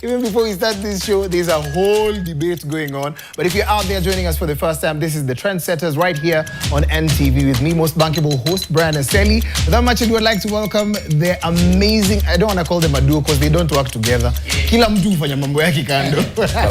Even before we start this show, there's a whole debate going on. But if you're out there joining us for the first time, this is the Trendsetters right here on NTV with me, most bankable host, Brian Eseli. Without much ado, I'd like to welcome the amazing, I don't want to call them a duo because they don't work together. Kila mtu hufanya mambo yake kando.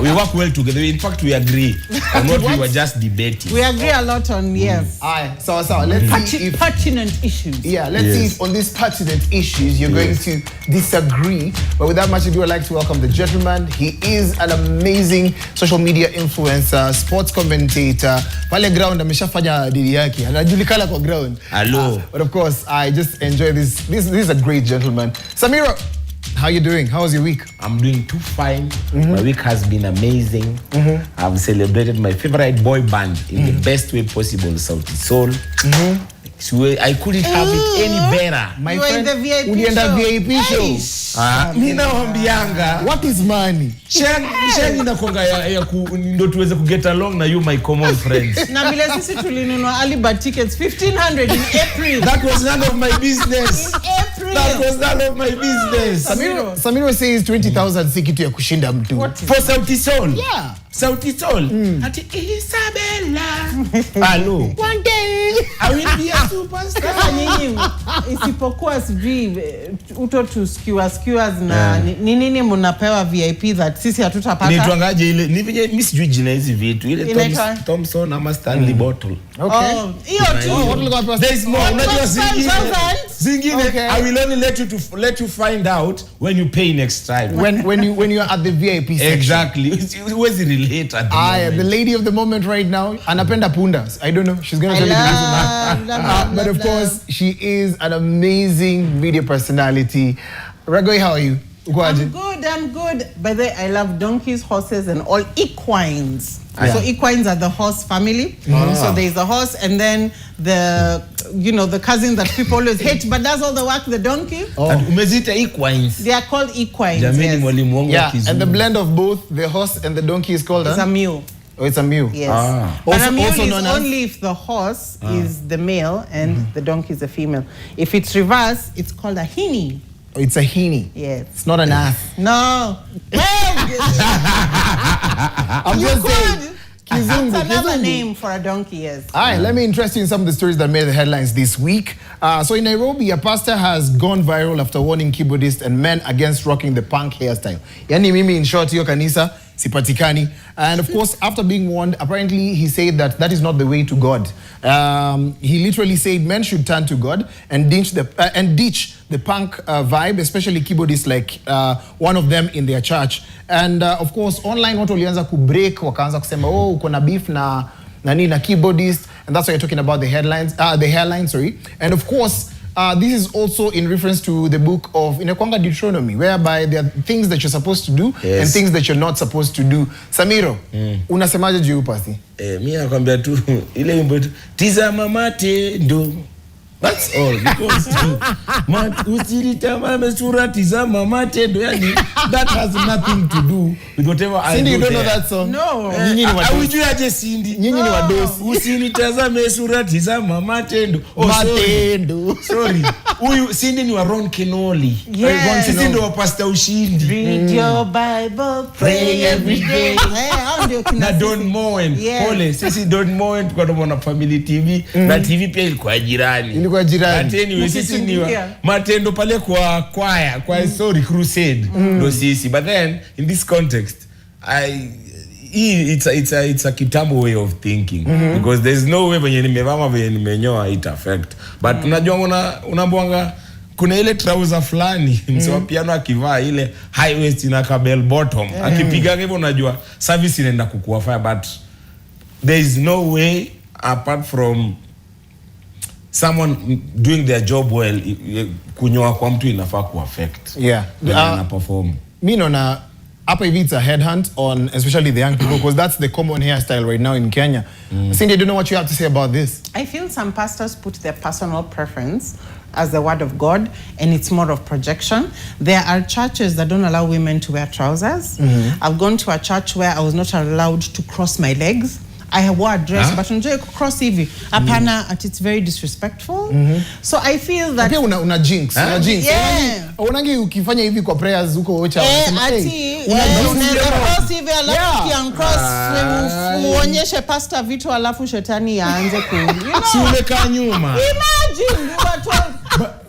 We work well together. In fact, we agree. On what we were just debating. We agree a lot on, yes. So let's see if... Pertinent issues. Yeah, let's see if on these pertinent issues you're going to disagree. But without much ado, I'd like to welcome the gentleman. He is an amazing social media influencer, sports commentator. Pale ground ameshafanya dili yake. Anajulikana kwa ground. Hello. But of course, I just enjoy this. This is a great gentleman. Samira, how you doing? How was your week? I'm doing too fine. My week has been amazing. I've celebrated my favorite boy band in the best way possible, Sauti Sol. So I couldn't have it any better. My you friend, were in the VIP show. Nina wambianga. What is money? Shani inakonga ya ndo tuweze ku get along na you my common friends. Na vile sisi tulinunua Alibaba tickets 1500 in April. That was none of my business. In April. That was none of my business. Samiro says 20,000 si kitu ya kushinda mtu. For Sauti Sol. Yeah. Sauti Sol. Ati Isabella. Hello. One day I will be a superstar. Sasa nyinyi isipokuwa sijui uto to skewers na nini mnapewa VIP that sisi hatutapata. Nitwangaje ile ni venye mimi sijui jina hizi vitu ile Thompson ama Stanley bottle. Okay. Hiyo tu. There is more. Unajua zingine. Okay. I will only let you find out when you pay next time. When you are at the VIP section. Exactly. Where's the relate at the lady of the moment right now, anapenda pundas. I don't know. She's going to tell you the reason. But of course, she is an amazing media personality. Ragoi, how are you? I'm good. By the way, I love donkeys, horses, and all equines. Yeah. So equines are the horse family. So there's the horse, and then the cousin that people always hate, but does all the work, the donkey. Umezita equines. They are called equines. Yes. And the blend of both the horse and the donkey is called a mule. Oh, it's a mule. Yes. But a mule is only if the horse is the male and the donkey is the female. If it's reverse, it's called a hinny. Oh, it's a hinny. Yes. It's not an ass. No. I'm just saying. That's another name for a donkey, yes. All right, let me interest you in some of the stories that made the headlines this week. So in Nairobi, a pastor has gone viral after warning keyboardists and men against rocking the punk hairstyle. Yani mimi in short, hiyo kanisa sipatikani. And of course, after being warned, apparently he said that is not the way to God. He literally said men should turn to God and ditch the punk vibe, especially keyboardists like one of them in their church. And of course, online watu walianza kubreak, wakaanza kusema uko na beef na keyboardist, and that's why you're talking about the hairline, sorry. And of course, this is also in reference to the book of Inakwanga Deuteronomy, whereby there are things that you're supposed to do and things that you're not supposed to do. Samiro, unasemaje juu pasi? Mimi nakwambia tu ile wimbo tu tizama matendo. That's all. Because that has nothing to do with whatever I do. Cindy, you don't know that song? No. Hujui aje Cindy? Nyinyi ni wadosi. Usinitazame sura tizama matendo. Matendo. Sorry. Huyu Cindy ni wa Ron Kenoli. Yes. Cindy ndio wa Pastor Ushindi. Read your Bible, pray every day. Na Don Moen. Pole, sisi Don Moen tuko na Family TV na TV pia ilikuwa jirani. But anyway, sisi ni matendo pale kwa sorry, crusade. No sisi. But then in this context, it's a kitambo way of thinking, because there's no way when nimevama venye nimenyoa it affect. But unajua unambwanga kuna ile trouser fulani msewa piano akivaa ile high waist na bell bottom akipiga hivyo unajua service inaenda kukuafaya. But there is no way apart from someone doing their job well, kunyoa kwa mtu inafaa ku-affect. Yeah. Perform. Me naona hapa hivi it's a headhunt on especially the young people, because that's the common hairstyle right now in Kenya. Cindy, I don't know what you have to say about this. I feel some pastors put their personal preference as the word of God, and it's more of projection. There are churches that don't allow women to wear trousers. I've gone to a church where I was not allowed to cross my legs. I wore a dress, but unajua cross hivi. Hapana, it's very disrespectful. So I feel that pia una jinx, una jinx. Yeah. Unangi ukifanya hivi kwa prayers huko ocha. Unaweza cross hivi alafu ukiancross uonyeshe pastor vitu alafu shetani yaanze ku, you know. Siuleka nyuma. Imagine you were told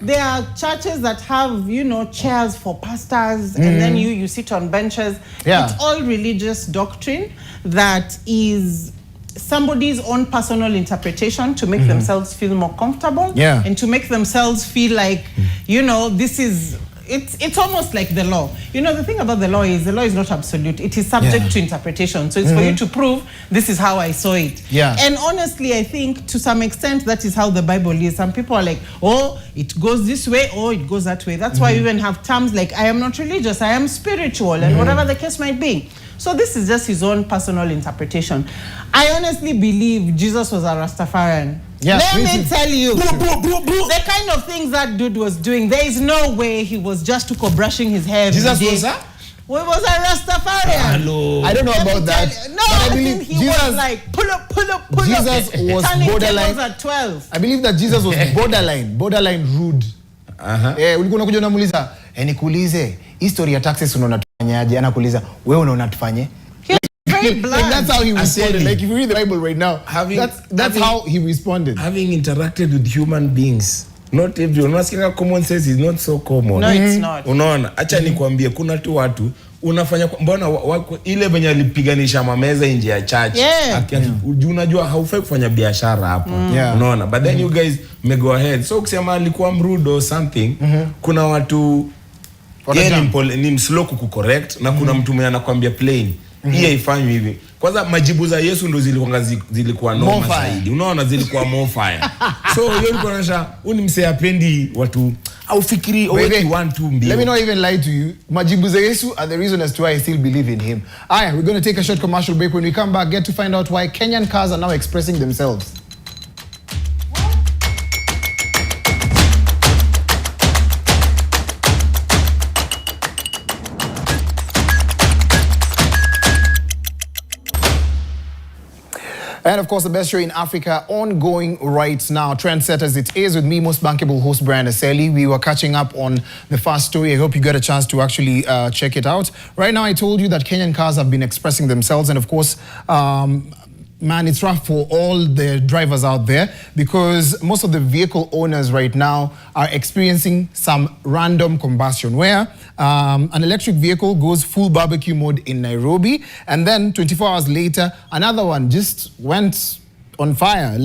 there are churches that have, you know, chairs for pastors and then you sit on benches. Yeah. It's all religious doctrine that is somebody's own personal interpretation to make themselves feel more comfortable and to make themselves feel like, you know, this is, it's almost like the law. You know, the thing about the law is not absolute. It is subject to interpretation. So it's for you to prove this is how I saw it. Yeah. And honestly, I think to some extent that is how the Bible is. Some people are like, oh, it goes this way, or it goes that way. That's why we even have terms like, I am not religious, I am spiritual, and whatever the case might be. So this is just his own personal interpretation. I honestly believe Jesus was a Rastafarian. Yeah, Let me tell you, the kind of things that dude was doing, there is no way he was just brushing his hair every Jesus day. was that? Well, he was a Rastafarian. Hello. I don't know Let me about tell that. you- No, but I believe think he was like, pull up. Jesus was Turning borderline. tables at 12. I believe that Jesus was borderline rude. Ulikuwa unakuja unamuuliza, nikuulize, history ya taxes unaona tufanyaje? Anakuuliza, wewe unaona tufanye? Very blunt. Like that's how he responded. Aseli. Like if you read the Bible right now, that's how he responded. Having interacted with human beings, not everyone. Unasikia common sense is not so common. No, it's not. Unaona, acha nikwambie, kuna tu watu unafanya mbona ile venye alipiganisha mameza nje ya church. Unajua haufai kufanya biashara hapo. Unaona, but then you guys may go ahead. So ukisema alikuwa mrude or something, kuna watu ni mslow kucorrect na kuna mtu mwenye anakuambia plain. Hii haifanywi hivi. Kwanza majibu za Yesu ndo zilikuwa noma zaidi. Unaona, zilikuwa more fire. So hiyo ilikuwa inaonyesha ni msee apendi watu au fikiri what you want to be. Let me not even lie to you. Majibu za Yesu are the reason as to why I still believe in him. We're going to take a short commercial break. When we come back, get to find out why Kenyan cars are now expressing themselves. And of course, the best show in Africa ongoing right now. Trendsetters, it is with me, most bankable host Brian Aseli. We were catching up on the first story. I hope you got a chance to actually check it out. Right now, I told you that Kenyan cars have been expressing themselves. And of course, man, it's rough for all the drivers out there because most of the vehicle owners right now are experiencing some random combustion where an electric vehicle goes full barbecue mode in Nairobi and then 24 hours later, another one just went on fire in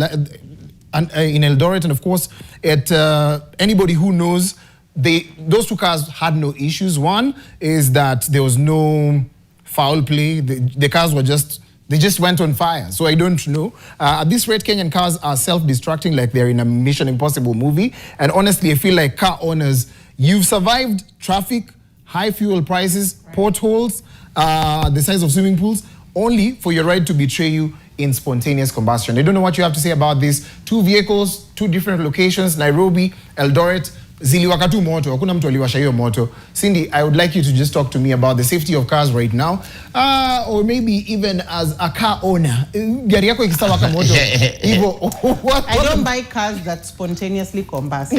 Eldoret. And of course, anybody who knows, those two cars had no issues. One is that there was no foul play. The cars were they just went on fire. So I don't know. At this rate, Kenyan cars are self-destructing like they're in a Mission Impossible movie. And honestly, I feel like car owners, you've survived traffic, high fuel prices, potholes, the size of swimming pools, only for your ride to betray you in spontaneous combustion. I don't know what you have to say about this. Two vehicles, two different locations, Nairobi, Eldoret, ziliwaka tu moto, hakuna mtu aliwasha hiyo moto. Cindy, I would like you to just talk to me about the safety of cars right now, or maybe even as a car owner. Gari yako ikisawaka moto. I don't buy cars that spontaneously combust.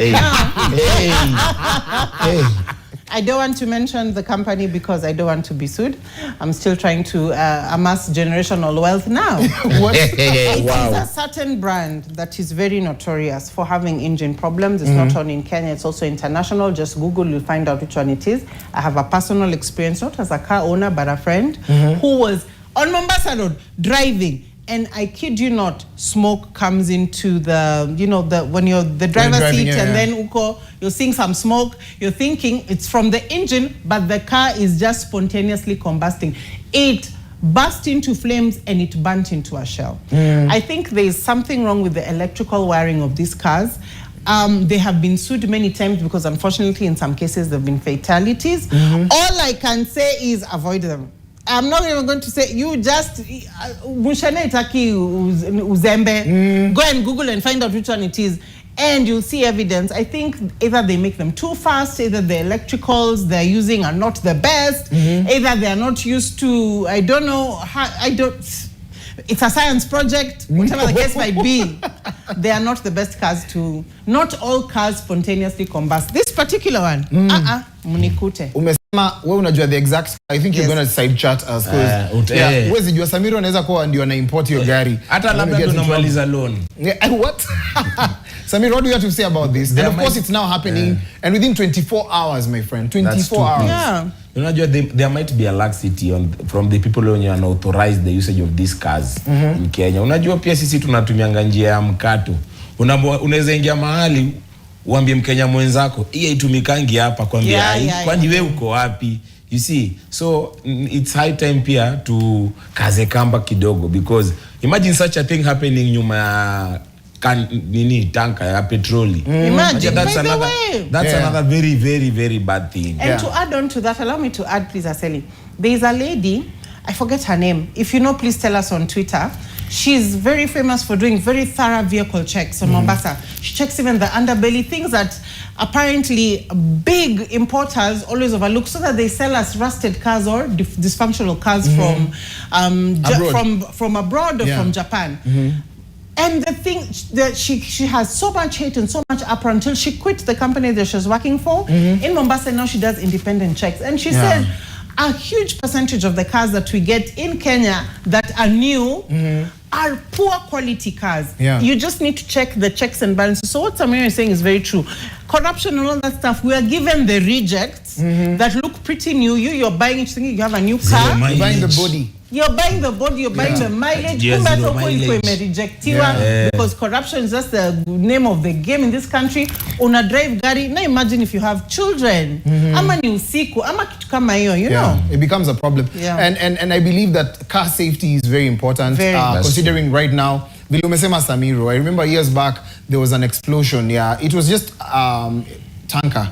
I don't want to mention the company because I don't want to be sued. I'm still trying to amass generational wealth now. It is a certain brand that is very notorious for having engine problems. It's not only in Kenya, it's also international. Just Google, you'll find out which one it is. I have a personal experience, not as a car owner, but a friend who was on Mombasa Road driving. And I kid you not, smoke comes into the, you know, when you're the driver's seat and then you're seeing some smoke, you're thinking it's from the engine, but the car is just spontaneously combusting. It burst into flames and it burnt into a shell. I think there is something wrong with the electrical wiring of these cars. They have been sued many times because unfortunately in some cases there have been fatalities. All I can say is avoid them. I'm not even going to say, you just, uzembe, go and Google and find out which one it is, and you'll see evidence. I think either they make them too fast, either the electricals they're using are not the best, either they are not used to, I don't know, it's a science project, whatever the case might be. They are not the best cars to, not all cars spontaneously combust. This particular one, mnikute. Umesema wewe unajua the exact, I think you're going to side chat us because wewe jua Samiro anaweza kuwa ndio ana import hiyo gari. Hata labda tunamaliza loan. What? Samir, what do you have to say about this? And of course it's now happening and within 24 hours, my friend. 24 hours. Yeah. You know, there might be a laxity from the people who are authorized the usage of these cars in Kenya. Unajua pia sisi tunatumianga njia ya mkato. Unaweza ingia mahali uambie Mkenya mwenzako, hii itumikangi hapa kwambia kwani wewe uko wapi? You see, so it's high time pia to kaze kamba kidogo because imagine such a thing happening nyuma ya tanka ya petroli. Imagine, that's another very, very, very bad thing. And to add on to that, allow me to add, please, Aseli. There is a lady, I forget her name. If you know, please tell us on Twitter. She's very famous for doing very thorough vehicle checks on Mombasa. She checks even the underbelly, things that apparently big importers always overlook, so that they sell us rusted cars or dysfunctional cars from abroad or from Japan. And the thing that she has so much hate and so much uproar until she quit the company that she was working for in Mombasa. Now she does independent checks, and she said a huge percentage of the cars that we get in Kenya that are new are poor quality cars. You just need to check the checks and balances. So what Samir is saying is very true. Corruption and all that stuff, we are given the rejects that look pretty new. You're buying each thing, you have a new car. You're buying the body. You're buying the body, you're buying the mileage. Because corruption is just the name of the game in this country. Una drive gari. Now imagine if you have children. Ama ni usiku, ama kitu kama hiyo, you know. It becomes a problem. And I believe that car safety is very important. Considering right now, vile umesema Samiro, I remember years back there was an explosion. It was just tanker.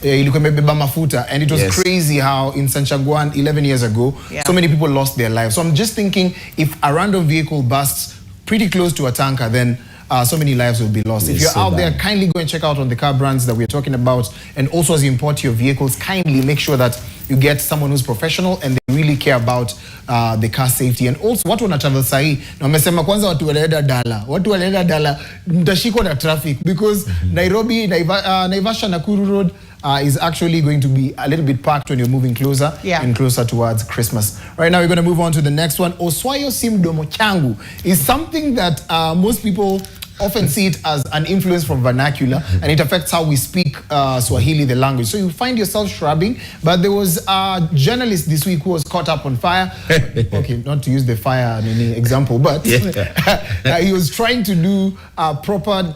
Ilikuwa imebeba mafuta, and it was crazy how in Sanchagwan 11 years ago so many people lost their lives. So I'm just thinking, if a random vehicle busts pretty close to a tanker, then so many lives will be lost. If you're out there, kindly go and check out on the car brands that we're talking about, and also as you import your vehicles, kindly make sure that you get someone who's professional and they really care about the car safety. And also watu wana travel sahi na wamesema kwanza watu wanaenda dala mtashikwa na traffic because Nairobi Naivasha Nakuru Road is actually going to be a little bit packed when you're moving closer and closer towards Christmas. Right now we're going to move on to the next one. Oswayo simdomo changu is something that most people often see it as an influence from vernacular, and it affects how we speak Swahili, the language. So you find yourself shrubbing, but there was a journalist this week who was caught up on fire. Okay, not to use the fire example, but he was trying to do proper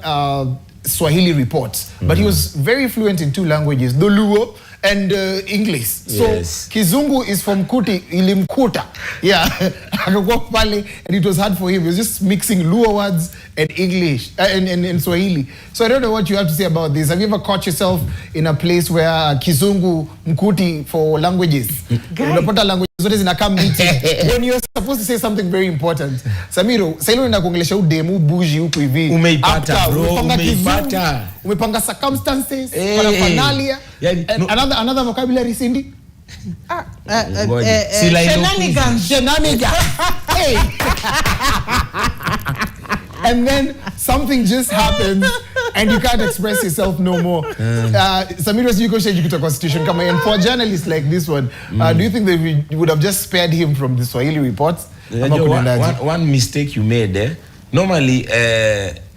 Swahili reports, but he was very fluent in two languages, the Luo and English. So Kizungu is from Kuti, ilimkuta. And it was hard for him. He was just mixing Luo words and English and Swahili. So I don't know what you have to say about this. Have you ever caught yourself in a place where Kizungu, Mkuti for languages? Unapata languages zote zinakaa meeting when you're supposed to say something very important. Samiro, sasa unaenda kuongelesha udemu buji huko hivi. Umeipata bro, umeipata. Umepanga circumstances, paraphernalia. Another vocabulary, Cindy? Shenanigans. Hey. And then something just happens and you can't express yourself no more. Samira's you go change the constitution. And for a journalist like this one, do you think they would have just spared him from the Swahili reports? One mistake you made there. Normally,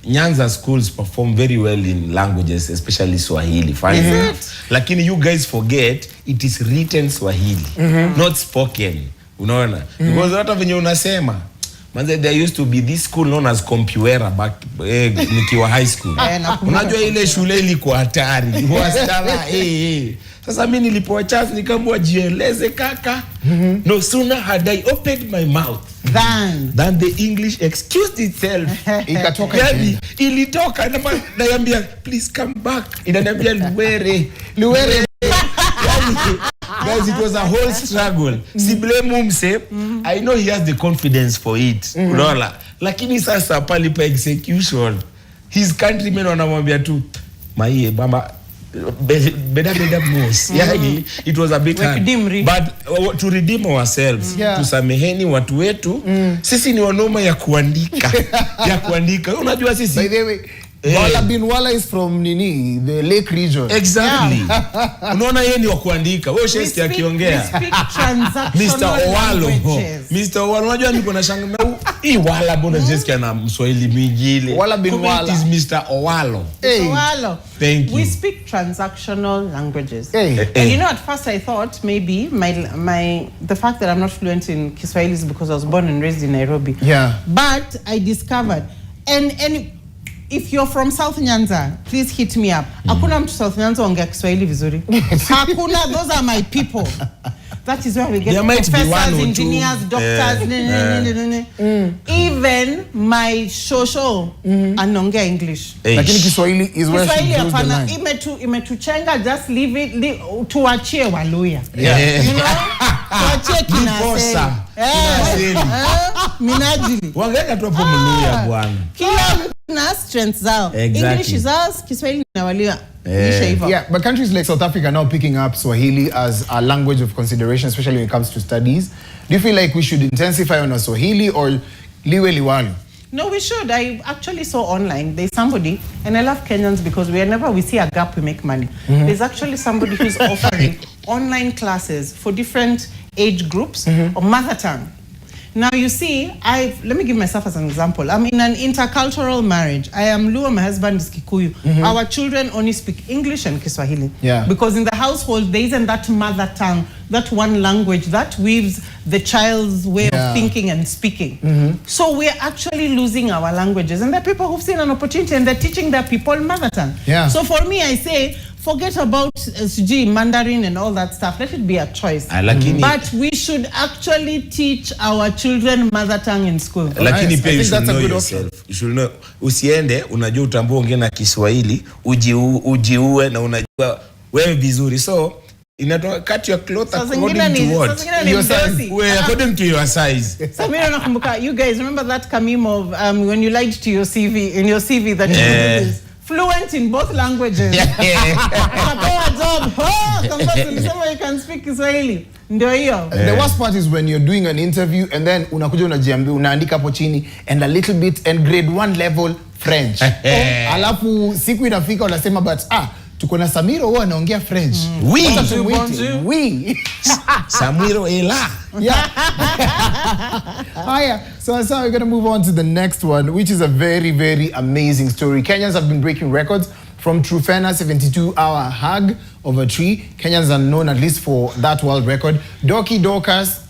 Nyanza schools perform very well in languages, especially Swahili. Lakini you guys forget it is written Swahili, not spoken. Unaona? Because hata venye unasema, there used to be this school known as Compuera back nikiwa high school. Unajua ile shule ilikuwa hatari. Sasa mimi nilipoa chance nikaambiwa jieleze kaka. No sooner had I opened my mouth than the English excused itself. Ikatoka ilitoka naambia please come back. Inaniambia Luwere. Guys, it was a whole struggle. Si blame umse. I know he has the confidence for it. Unaona? Lakini sasa pali pa execution, his countrymen wanamwambia tu, "Maiye baba, beda most. Yeah, it was a bit hard. But to redeem ourselves, tusameheni watu wetu, sisi ni wanoma ya kuandika. Ya kuandika. Unajua sisi. By the way, Wala bin Wala is from Nini, the Lake region. Exactly. Unaona yeye ni wa kuandika. Wewe shesti akiongea. Mr. Owalo. Mr. Owalo, unajua niko na shanga hii Wala bona shesti ana Mswahili mingile. Wala bin Wala is Mr. Owalo. Hey. Owalo. Thank you. We speak transactional languages. Hey. And you know, at first I thought maybe the fact that I'm not fluent in Kiswahili is because I was born and raised in Nairobi. Yeah. But I discovered and if you're from South Nyanza, please hit me up. Hakuna mtu South Nyanza ongea Kiswahili vizuri. Hakuna, those are my people. That is where we get professors, engineers, doctors. Even my shosho anongea English. Lakini Kiswahili is where she draws the line. Imetuchenga, just leave it, tuachie Waluya. Yeah. You know? Tuachie Kinaseli. Minajili. Wangeka tu hapo Mluya bwana. Kila na strengths zao. English is ours, Kiswahili na Waluya. Yeah, but countries like South Africa are now picking up Swahili as a language of consideration, especially when it comes to studies. Do you feel like we should intensify on our Swahili or liwe liwalu? No, we should. I actually saw online, there's somebody, and I love Kenyans because whenever we see a gap, we make money. There's actually somebody who's offering online classes for different age groups of mother tongue. Now you see, let me give myself as an example. I'm in an intercultural marriage. I am Luo, my husband is Kikuyu. Our children only speak English and Kiswahili. Yeah. Because in the household, there isn't that mother tongue, that one language that weaves the child's way of thinking and speaking. So we're actually losing our languages. And there are people who've seen an opportunity and they're teaching their people mother tongue. Yeah. So for me, I say, forget about Mandarin and all that stuff. Let it be a choice. But we should actually teach our children mother tongue in school. Lakini pia you should know yourself. You should know. Usiende, unajua utambua ongea na Kiswahili, ujiue na unajua wewe vizuri. So, inatoka cut your cloth according to what? Your size. According to your size. So, you guys remember that meme of when you lied to your CV, in your CV that you fluent in both languages. You can speak Kiswahili. The worst part is when you're doing an interview and then unakuja unajiambia unaandika hapo chini and a little bit and grade 1 level French. Alafu siku inafika unasema but tuko na Samiro huwa anaongea French. Oui. Oui. Samiro ela. Yeah. Haya. So we're going to move on to the next one, which is a very, very amazing story. Kenyans have been breaking records. From Trufena 72-hour hug of a tree. Kenyans are known at least for that world record. Doki Dorcas,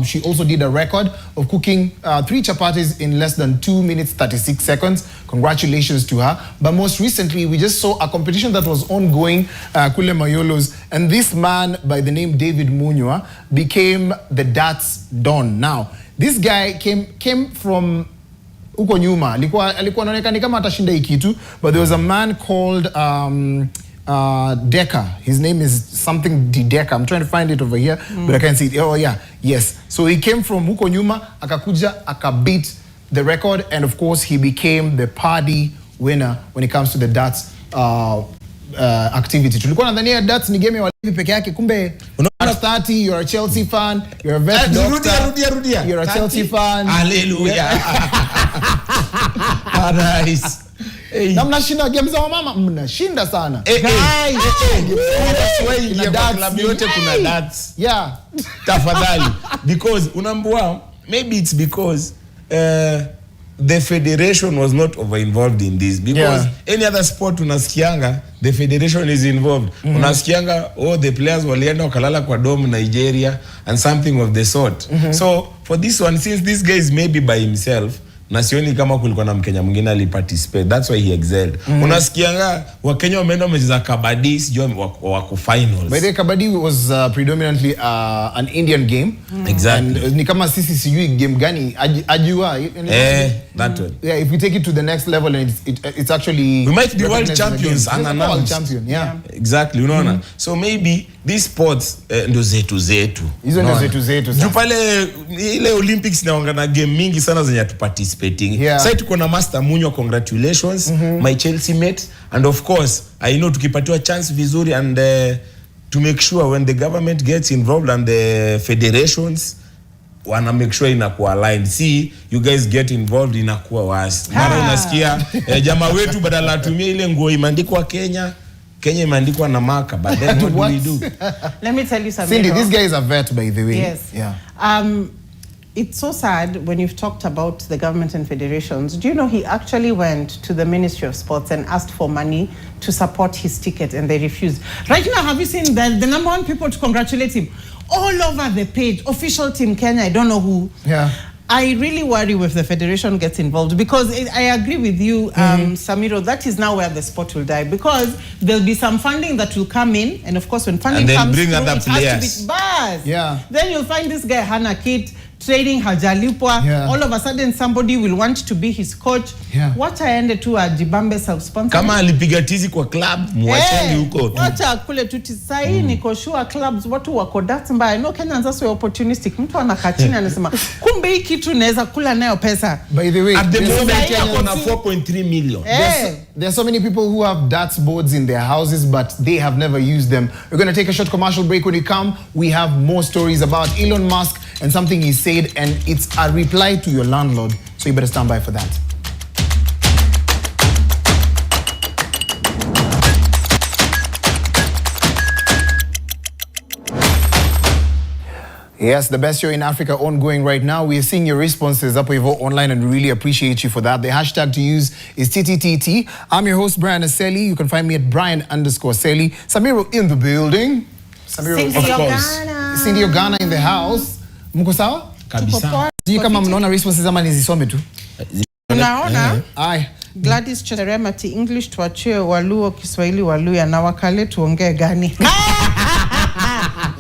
she also did a record of cooking 3 chapatis in less than 2 minutes 36 seconds. Congratulations to her. But most recently, we just saw a competition that was ongoing, Kule Mayolos, and this man by the name David Munywa became the Darts Don. Now, this guy came from uko nyuma, alikuwa anaonekana kama atashinda hii kitu, but there was a man called Deca. His name is something Deca. I'm trying to find it over here, but I can't see it. Oh yeah, yes. So he came from huko nyuma, akakuja, akabeat the record, and of course he became the party winner when it comes to the darts activity. Tulikuwa nadhania darts ni game ya walevi peke yake, kumbe at 30 you're a Chelsea fan, you're a vet doctor, rudia. You're a Chelsea fan. Hallelujah. Paradise. Na mnashinda game za mama, mnashinda sana. Guys, club yote kuna darts. Yeah. Tafadhali. Because unambua, maybe it's because the federation was not over-involved in this. Because any other sport unasikianga, the federation is involved. Unasikianga, the players walienda wakalala kwa dome Nigeria and something of the sort. So, for this one, since this guy is maybe by himself, na sioni kama kulikuwa na Mkenya mwingine aliparticipate. That's why he excelled. Unasikianga Wakenya wameenda wamecheza kabadi, sijui wako finals. By the way, kabadi was predominantly an Indian game. Exactly. And ni kama sisi sijui game gani ajua. That one. Yeah, if we take it to the next level and it's actually we might be world champions and world champion. Yeah. Exactly, unaona. So maybe these sports ndo zetu. Hizo ndo zetu. Juu pale ile Olympics naongana game mingi sana zenye tu participate. participating. Yeah. Sasa tuko na Master Munyo, congratulations, my Chelsea mate, and of course I know tukipatiwa chance vizuri and to make sure when the government gets involved and the federations wana make sure inakuwa aligned. See, you guys get involved inakuwa wasi. Mara unasikia jamaa wetu badala atumie ile nguo imeandikwa Kenya imeandikwa na maka, but then what do we do? Let me tell you something. Cindy, these guys are vet, by the way. Yes. Yeah. It's so sad when you've talked about the government and federations. Do you know he actually went to the Ministry of Sports and asked for money to support his ticket and they refused? Right now, have you seen the number one people to congratulate him? All over the page, official Team Kenya, I don't know who. Yeah. I really worry if the federation gets involved because I agree with you, Samiro, that is now where the sport will die because there'll be some funding that will come in and of course when funding comes bring through, other it players. has to be bars. Yeah. Then you'll find this guy Hana Kit training hajalipwa. Yeah. All of a sudden somebody will want to be his coach. Yeah. Wacha aende tu ajibambe self-sponsor. Kama alipiga tizi kwa club, muacheni huko tu. Wacha kule tu sahi niko sure clubs watu wako that mbaya. No, Kenyans also opportunistic. Mtu anakaa chini anasema kumbe hii kitu naweza kula nayo pesa. By the way, at the moment Kenyans- kuna 4.3 million. there are so many people who have darts boards in their houses, but they have never used them. We're going to take a short commercial break. When we come, we have more stories about Elon Musk and something he said, and it's a reply to your landlord. So you better stand by for that. Yes, the best show in Africa ongoing right now. We are seeing your responses up over online and really appreciate you for that. The hashtag to use is TTTT. I'm your host, Brian Aseli. You can find me at Brian_Aseli. Samiro in the building. Samiro, Cindy of course. Ogana. Cindy Ogana in the house. Mko sawa? Kabisa. Sijui kama mnaona responses ama nizisome tu. Unaona? Aye. Gladys Cheremati, English tuachie Waluo, Kiswahili Waluya na Wakale tuongee gani?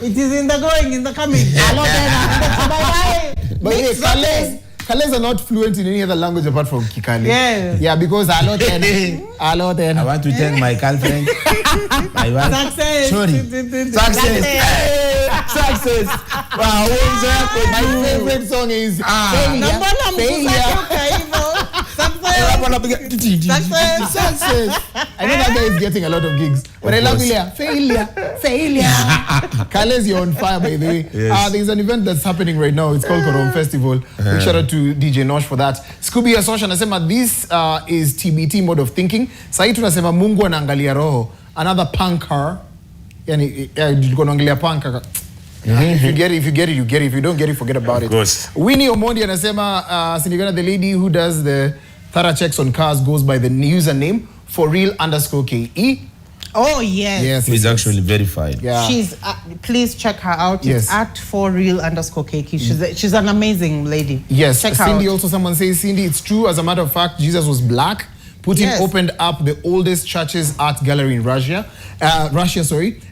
It is in the going, in the coming. Bye-bye. But hey, Kales are not fluent in any other language apart from Kikale. Yes. Yeah, because I I want to thank my girlfriend. My wife. Success. Sorry. Success. Success. Wow, My favorite song is Success. I know that guy is getting a lot of gigs. But I love failure. Kales, you're on fire, by the way. Yes. There's an event that's happening right now. It's called Korom Festival. Big shout out to DJ Nosh for that. Scooby Asosha anasema this is TBT mode of thinking. Sahi tunasema Mungu anaangalia roho. Another punker. Yani, tulikuwa tunaangalia punker. If you get it, you get it. If you don't get it, forget about it. Of course. Winnie Omondi anasema Sinigana, the lady who does the thorough checks on cars goes by the username forreal_KE. Oh, yes. Yes. It's actually verified. Yeah. She's, please check her out. Yes. It's at forreal_KE. She's an amazing lady. Yes. Check her Cindy out. also, someone says, Cindy, it's true. As a matter of fact, Jesus was black. Putin Yes. opened up the oldest church's art gallery in Russia.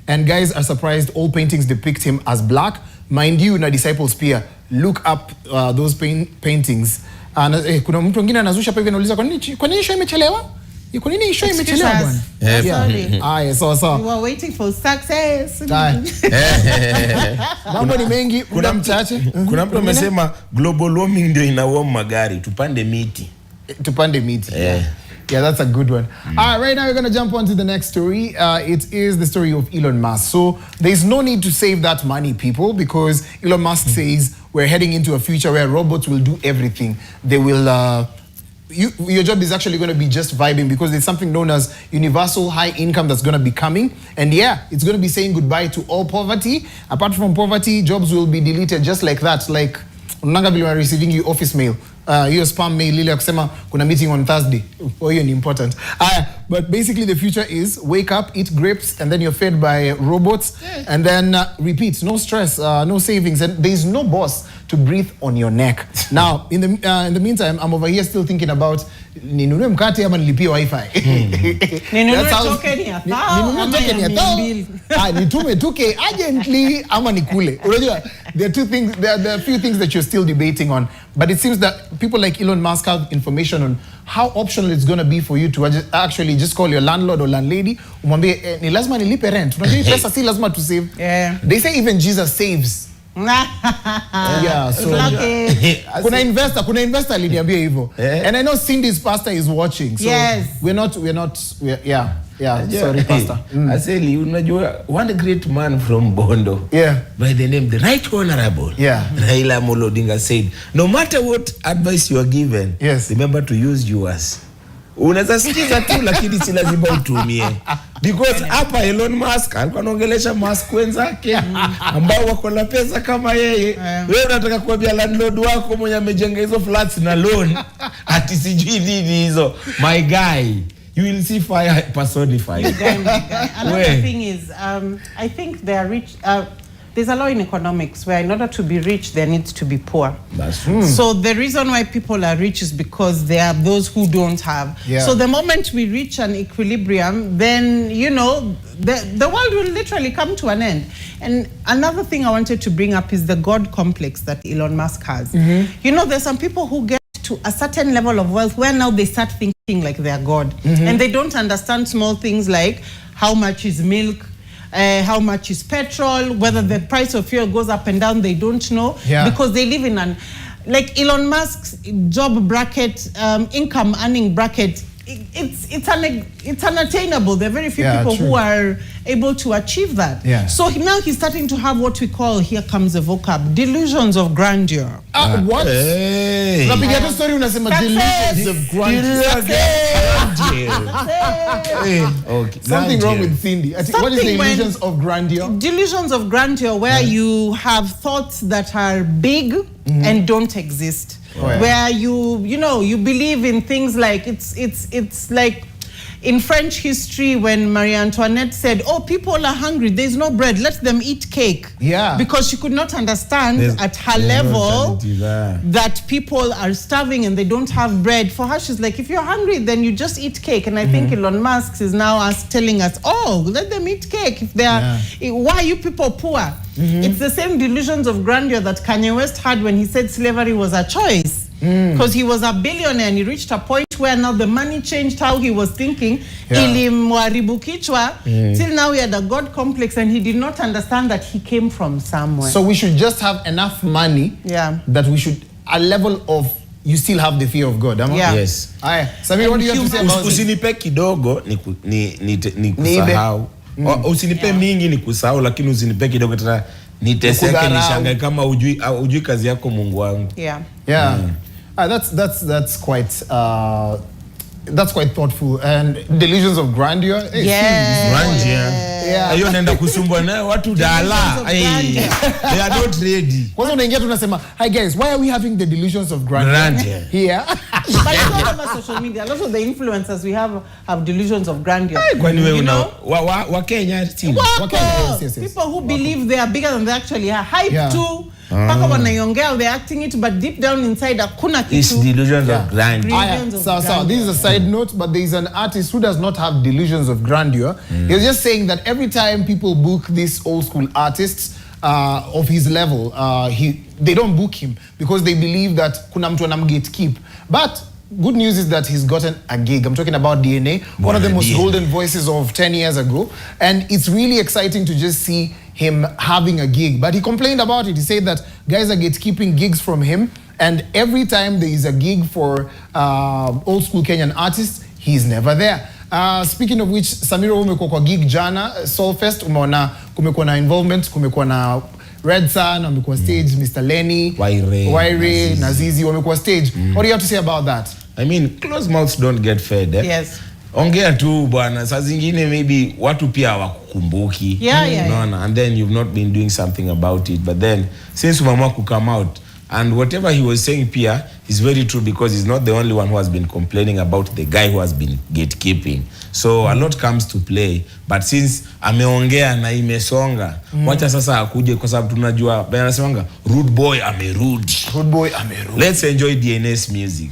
And guys are surprised all paintings depict him as black. Mind you, na disciples pia, look up those paintings. Kuna mtu mwingine anazusha hapa hivi anauliza kwa nini show imechelewa? Kwa nini show imechelewa bwana? Sorry. So. We were waiting for success. Mambo ni mengi, muda mchache. Kuna mtu amesema global warming ndio inaua magari, tupande miti. Tupande miti. Yeah, that's a good one. Right now we're going to jump on to the next story. It is the story of Elon Musk. So there's no need to save that money, people, because Elon Musk says we're heading into a future where robots will do everything. They will... your job is actually going to be just vibing because there's something known as universal high income that's going to be coming. And yeah, it's going to be saying goodbye to all poverty. Apart from poverty, jobs will be deleted just like that. Like, unanga vile wa receiving your office mail. Your spam mail ile ya kusema kuna meeting on Thursday. Oh, hiyo ni important. But basically the future is wake up, eat grapes, and then you're fed by robots. And then repeat, no stress, no savings. And there's no boss to breathe on your neck. Now, in the meantime, I'm over here still thinking about ninunue mkate ama nilipie wifi. Ninunue token ya thao ama ya mbili. Nitume tuke urgently ama nikule. Unajua, there are a few things that you're still debating on. But it seems that people like Elon Musk have information on how optional it's going to be for you to actually just call your landlord or landlady. Umwambie, ni lazima nilipe rent. Unajua pesa si lazima to save. Yeah. They say even Jesus saves Yeah, so kuna investor aliniambia hivyo. And I know Cindy's pastor is watching. So yes. Sorry, pastor. Aseli, unajua one great man from Bondo. Yeah. By the name the Right Honorable. Yeah. Raila Amolo Odinga said, no matter what advice you are given, yes, remember to use yours. Unaweza sikiza tu lakini si lazima utumie. Because hapa Elon Musk alikuwa anaongelesha Musk wenzake ambao wako na pesa kama yeye. Wewe unataka kuambia landlord wako mwenye amejenga hizo flats na loan ati sijui nini hizo. My guy, you will see fire personified. Another thing is, I think they are rich. There's a law in economics where in order to be rich, there needs to be poor. That's true. So the reason why people are rich is because there are those who don't have. Yeah. So the moment we reach an equilibrium, then, you know, the world will literally come to an end. And another thing I wanted to bring up is the God complex that Elon Musk has. You know, there's some people who get to a certain level of wealth where now they start thinking like they're God. And they don't understand small things like how much is milk, how much is petrol, whether the price of fuel goes up and down, they don't know. Yeah. Because they live in like Elon Musk's job bracket, income earning bracket, it's unattainable. There are very few people who are able to achieve that. Yeah. So now he's starting to have what we call, here comes the vocab, delusions of grandeur. What? Hey. Napiga tu story unasema delusions of grandeur. Okay. Something wrong with Cindy. What is the illusions of grandeur? Delusions of grandeur, where you have thoughts that are big and don't exist. Where you believe in things like it's like in French history when Marie Antoinette said, oh, people are hungry, there's no bread, let them eat cake. Yeah. Because she could not understand at her level that people are starving and they don't have bread. For her, she's like, if you're hungry, then you just eat cake. And I think Elon Musk is now telling us, oh, let them eat cake. If they are, why are you people poor? It's the same delusions of grandeur that Kanye West had when he said slavery was a choice. Because he was a billionaire and he reached a point where now the money changed how he was thinking. Ilimwaribu kichwa. Till now he had a God complex and he did not understand that he came from somewhere. So we should just have enough money that we should, a level of, you still have the fear of God. Yes. Samir, what do you have to say about this? Usinipe kidogo ni kusahau. Usinipe mingi ni kusahau, lakini usinipe kidogo tena niteseke nishangae kama ujui kazi yako Mungu wangu. That's quite thoughtful. And delusions of grandeur. Grandeur. Hiyo naenda kusumbua nayo watu dala. They are not ready. Kwanza unaingia tunasema, hi guys, why are we having the delusions of grandeur here? But it's all over social media. A lot of the influencers we have delusions of grandeur. Kwani wewe una wa Kenya team. People who believe they are bigger than they actually are. Hype too. Paka wanaiongea, they're acting it, but deep down inside hakuna kitu. It's delusions of grandeur. So this is a side note, but there is an artist who does not have delusions of grandeur. He's just saying that every time people book these old school artists of his level, they don't book him because they believe that kuna mtu anam gatekeep. But good news is that he's gotten a gig. I'm talking about DNA, one of the most golden voices of 10 years ago. And it's really exciting to just see him having a gig. But he complained about it. He said that guys are gatekeeping gigs from him. And every time there is a gig for old school Kenyan artists, he's never there. Speaking of which, Samira umekuwa kwa gig jana, Soulfest, umeona kumekuwa na involvement, kumekuwa na Red Sun, wamekuwa stage, Mr. Lenny, Wairi, Nazizi, wamekuwa stage. What do you have to say about that? I mean, closed mouths don't get fed. Yes. Ongea tu bwana, saa zingine maybe watu pia hawakukumbuki. Unaona, and then you've not been doing something about it. But then since umeamua ku come out, and whatever he was saying pia is very true, because he's not the only one who has been complaining about the guy who has been gatekeeping. So a lot comes to play, but since ameongea na imesonga, wacha sasa akuje, kwa sababu tunajua anasemanga rude boy amerudi. Let's enjoy DNS music.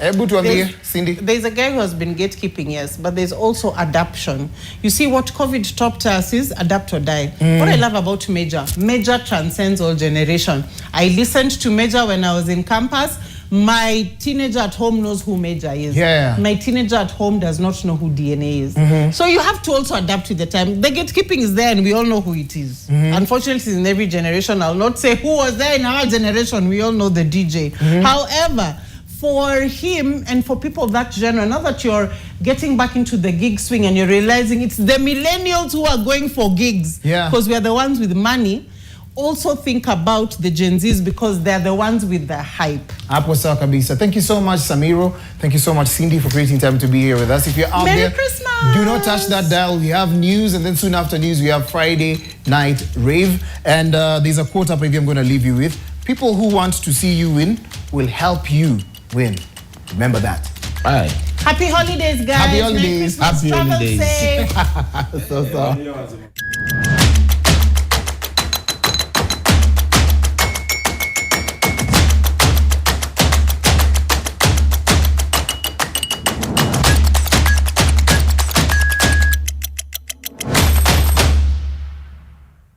Cindy. There's a guy who has been gatekeeping, yes, but there's also adaption. You see, what COVID taught us is adapt or die. What I love about Major transcends all generation. I listened to Major when I was in campus. My teenager at home knows who Major is. Yeah. My teenager at home does not know who DNA is. So you have to also adapt with the time. The gatekeeping is there and we all know who it is. Unfortunately, in every generation, I'll not say who was there in our generation. We all know the DJ. However, for him and for people of that genre, now that you're getting back into the gig swing and you're realizing it's the millennials who are going for gigs, because we are the ones with money, also think about the Gen Zs because they're the ones with the hype. Hapo sawa kabisa. Thank you so much, Samiro. Thank you so much, Cindy, for creating time to be here with us. If you're out Merry there, Christmas! do not touch that dial. We have news, and then soon after news, we have Friday Night Rave. And there's a quote up here I'm going to leave you with. People who want to see you win will help you win. Remember that. Bye. Happy holidays, guys. Happy holidays. Merry Christmas. Happy Travel holidays. safe. So.